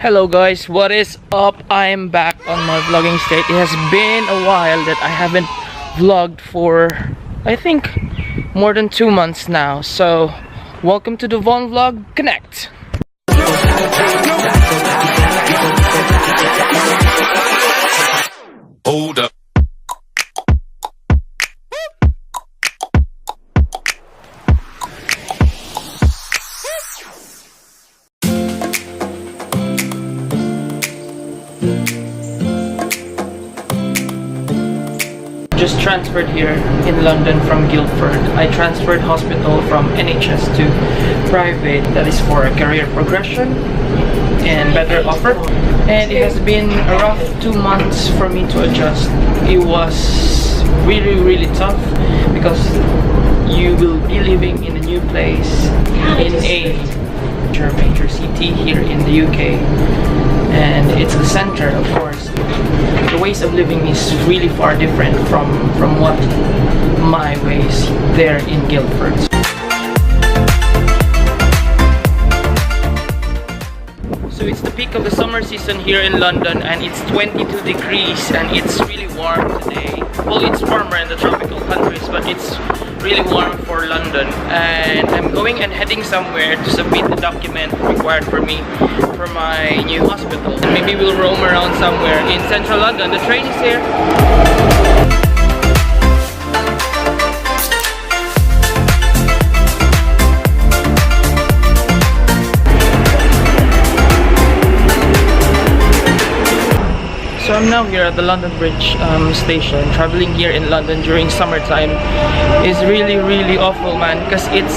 Hello guys, what is up? I am back on my vlogging state. It has been a while that I haven't vlogged for, I think, more than 2 months now. So, welcome to the Von Vlog Connect. Hold up. Just transferred here in London from Guildford. I transferred hospital from NHS to private. That is for a career progression and better offer. And it has been a rough 2 months for me to adjust. It was really tough because you will be living in a new place in a major city here in the UK, and it's the center, of course. The ways of living is really far different from what my ways there in Guildford. So it's the peak of the summer season here in London, and it's 22 degrees and it's really warm today. Well, it's warmer in the tropical countries, but it's really warm for London. And I'm going and heading somewhere to submit the document required for me for my new hospital. And maybe we'll roam around somewhere in central London. The train is here. So I'm now here at the London Bridge station. Traveling here in London during summertime is really awful, man, because it's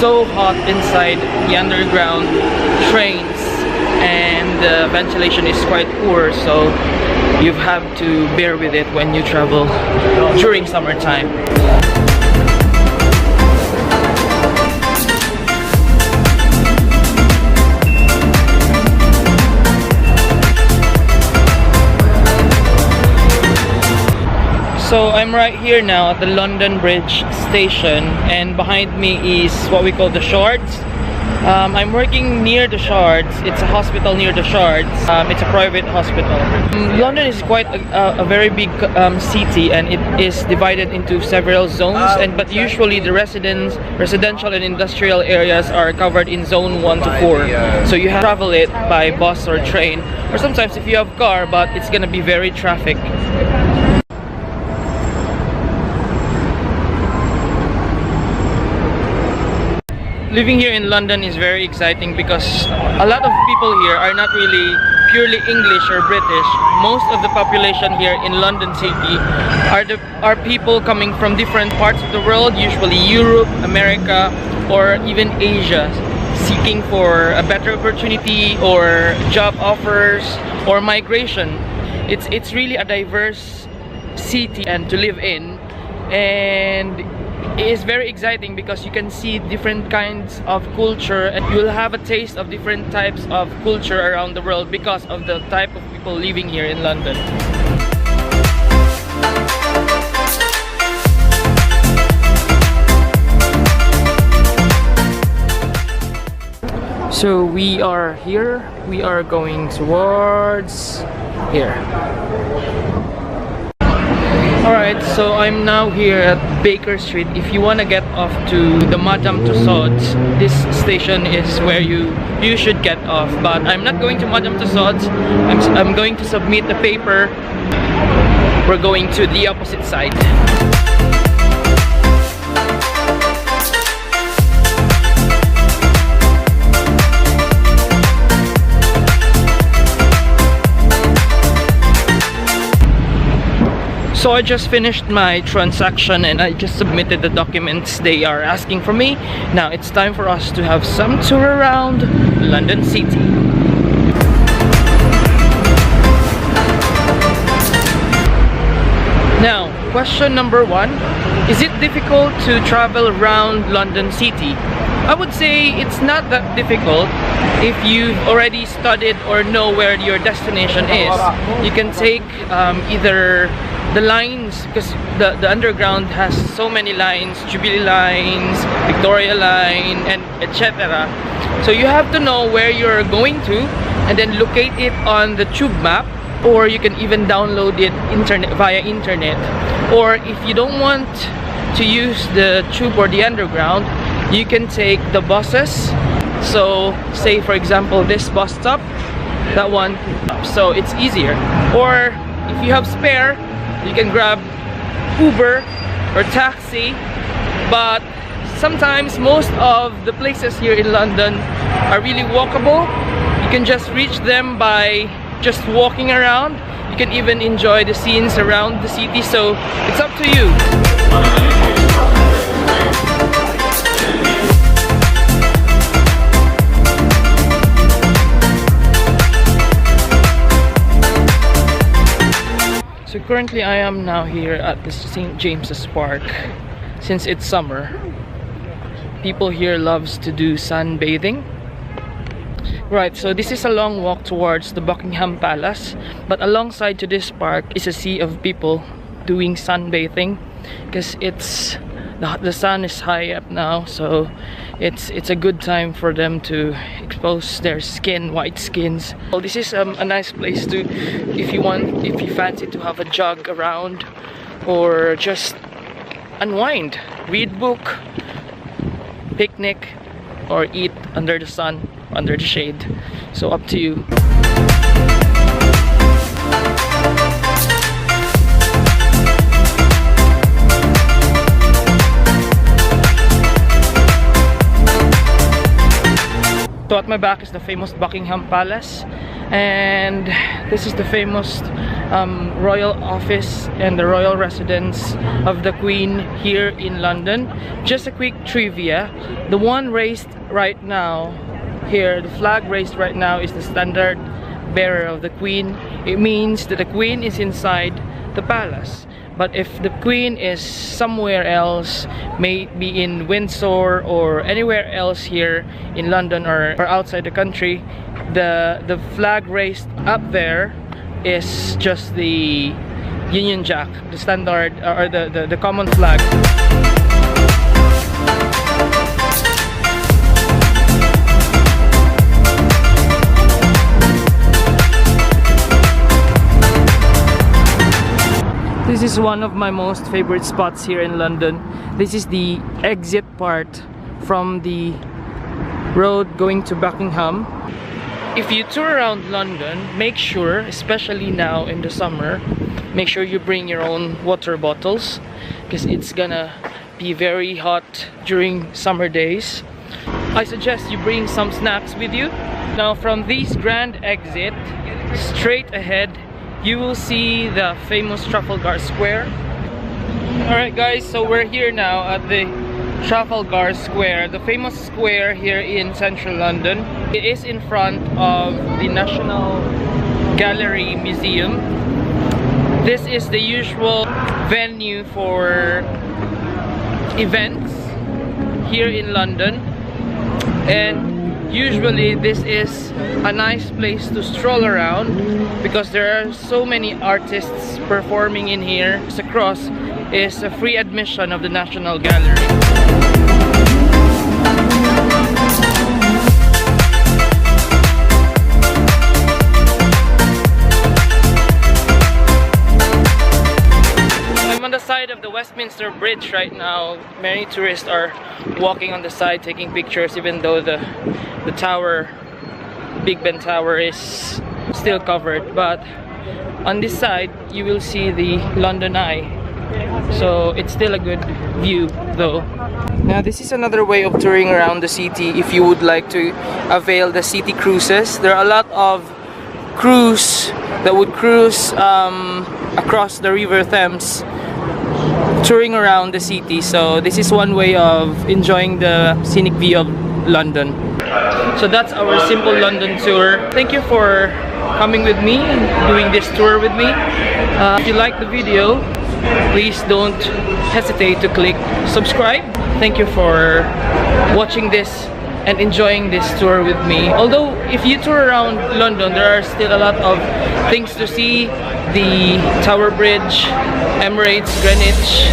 so hot inside the underground trains and the ventilation is quite poor, so you have to bear with it when you travel during summertime. So I'm right here now at the London Bridge station, and behind me is what we call the Shards. I'm working near the Shards. It's a hospital near the Shards. It's a private hospital. London is quite a very big city, and it is divided into several zones. But usually the residential and industrial areas are covered in zone 1 to 4. So you have to travel it by bus or train, or sometimes if you have car, but it's gonna be very traffic. Living here in London is very exciting because a lot of people here are not really purely English or British. Most of the population here in London City are people coming from different parts of the world, usually Europe, America, or even Asia, seeking for a better opportunity or job offers or migration. It's really a diverse city and to live in, and it is very exciting because you can see different kinds of culture, and you will have a taste of different types of culture around the world because of the type of people living here in London. So we are here. We are going towards here. Alright, so I'm now here at Baker Street. If you want to get off to the Madame Tussauds, this station is where you should get off. But I'm not going to Madame Tussauds. I'm going to submit the paper. We're going to the opposite side. So I just finished my transaction and I just submitted the documents they are asking for me. Now it's time for us to have some tour around London City. Now, question number 1. Is it difficult to travel around London City? I would say it's not that difficult if you've already studied or know where your destination is. You can take either the lines, because the underground has so many lines, Jubilee lines, Victoria line, and etc. So you have to know where you're going to and then locate it on the tube map, or you can even download it via internet. Or if you don't want to use the tube or the underground, you can take the buses. So say for example this bus stop, that one, so it's easier. Or if you have spare, you can grab Uber or taxi. But sometimes most of the places here in London are really walkable. You can just reach them by just walking around. You can even enjoy the scenes around the city, so it's up to you. So currently I am now here at the St. James's Park. Since it's summer, people here loves to do sunbathing. Right, so this is a long walk towards the Buckingham Palace, but alongside to this park is a sea of people doing sunbathing, because it's the sun is high up now, so it's a good time for them to expose their skin, white skins. Well, this is a nice place to, if you fancy to have a jog around or just unwind, read book, picnic, or eat under the sun, under the shade. So up to you. So at my back is the famous Buckingham Palace, and this is the famous royal office and the royal residence of the Queen here in London. Just a quick trivia, the one raised right now here, the flag raised right now, is the standard bearer of the Queen. It means that the Queen is inside the palace. But if the Queen is somewhere else, maybe in Windsor or anywhere else here in London or outside the country, the flag raised up there is just the Union Jack, the standard or the common flag. This is one of my most favorite spots here in London. This is the exit part from the road going to Buckingham. If you tour around London, make sure, especially now in the summer, make sure you bring your own water bottles, because it's gonna be very hot during summer days. I suggest you bring some snacks with you. Now from this grand exit, straight ahead, you will see the famous Trafalgar Square. Alright guys, so we're here now at the Trafalgar Square, the famous square here in central London. It is in front of the National Gallery Museum. This is the usual venue for events here in London, and usually this is a nice place to stroll around because there are so many artists performing in here. Across is a free admission of the National Gallery. I'm on the side of the Westminster Bridge right now. Many tourists are walking on the side taking pictures, even though the tower, Big Ben Tower, is still covered. But on this side you will see the London Eye, so it's still a good view though. Now this is another way of touring around the city if you would like to avail the city cruises. There are a lot of crews that would cruise across the River Thames, touring around the city. So this is one way of enjoying the scenic view of London. So that's our simple London tour. Thank you for coming with me and doing this tour with me. If you like the video, please don't hesitate to click subscribe. Thank you for watching this and enjoying this tour with me. Although if you tour around London, there are still a lot of things to see. The Tower Bridge, Emirates, Greenwich,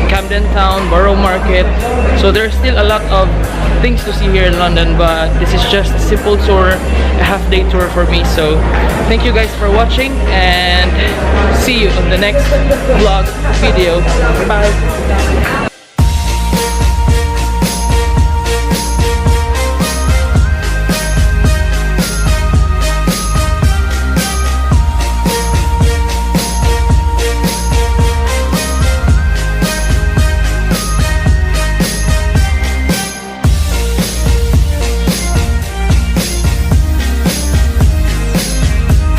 Camden Town, Borough Market. So there's still a lot of things to see here in London, but this is just a simple tour, a half-day tour for me. So thank you guys for watching, and see you on the next vlog video. Bye!